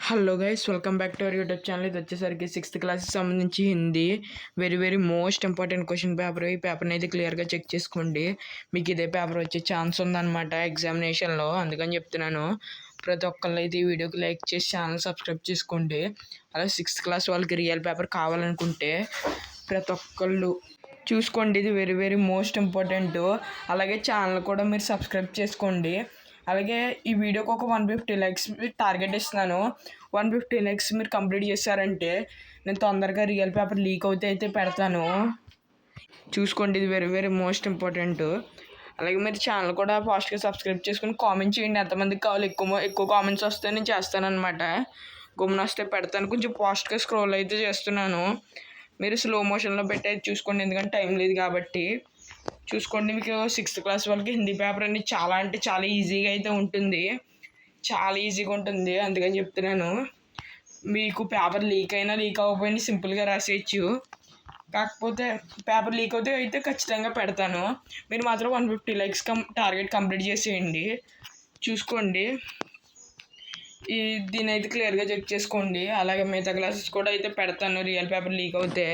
Hello guys, welcome back to our YouTube channel. ఇది వచ్చేసరికి 6th క్లాస్కి సంబంధించి Hindi very most important question paper. ఈ పేపర్ని అయితే క్లియర్గా చెక్ చేసుకోండి. మీకు ఇదే పేపర్ వచ్చే ఛాన్స్ ఉందన్నమాట ఎగ్జామినేషన్లో, అందుకని చెప్తున్నాను. ప్రతి ఒక్కళ్ళు అయితే ఈ వీడియోకి లైక్ చేసి ఛానల్ సబ్స్క్రైబ్ చేసుకోండి. అలాగే 6th క్లాస్ వాళ్ళకి రియల్ పేపర్ కావాలనుకుంటే ప్రతి ఒక్కళ్ళు చూసుకోండి. ఇది వెరీ మోస్ట్ ఇంపార్టెంట్. అలాగే ఛానల్ కూడా మీరు సబ్స్క్రైబ్ చేసుకోండి. అలాగే ఈ వీడియోకి ఒక 150 లైక్స్ టార్గెట్ ఇస్తున్నాను. 150 లైక్స్ మీరు కంప్లీట్ చేశారంటే నేను తొందరగా రియల్ పేపర్ లీక్ అయితే పెడతాను. చూసుకోండి, ఇది వెరీ మోస్ట్ ఇంపార్టెంట్. అలాగే మీరు ఛానల్ కూడా ఫాస్ట్గా సబ్స్క్రైబ్ చేసుకుని కామెంట్ చేయండి. ఎంతమందికి కావాలి, ఎక్కువ కామెంట్స్ వస్తే నేను చేస్తానన్నమాట. గుమ్మన వస్తే పెడతాను. కొంచెం ఫాస్ట్గా స్క్రోల్ అయితే చేస్తున్నాను. మీరు స్లో మోషన్లో పెట్టేది చూసుకోండి, ఎందుకంటే టైం లేదు కాబట్టి. చూసుకోండి, మీకు 6th క్లాస్ వాళ్ళకి హిందీ పేపర్ అనేది చాలా అంటే చాలా ఈజీగా అయితే ఉంటుంది. చాలా ఈజీగా ఉంటుంది, అందుకని చెప్తున్నాను. మీకు పేపర్ లీక్ అయినా లీక్ అవ్వకపోయినా సింపుల్గా రాసేయచ్చు. కాకపోతే పేపర్ లీక్ అయితే ఖచ్చితంగా పెడతాను. మీరు మాత్రం 150 లైక్స్ టార్గెట్ కంప్లీట్ చేసేయండి. చూసుకోండి, దీని అయితే క్లియర్గా చెక్ చేసుకోండి. అలాగే మిగతా క్లాసెస్ కూడా అయితే పెడతాను రియల్ పేపర్ లీక్ అవుతే.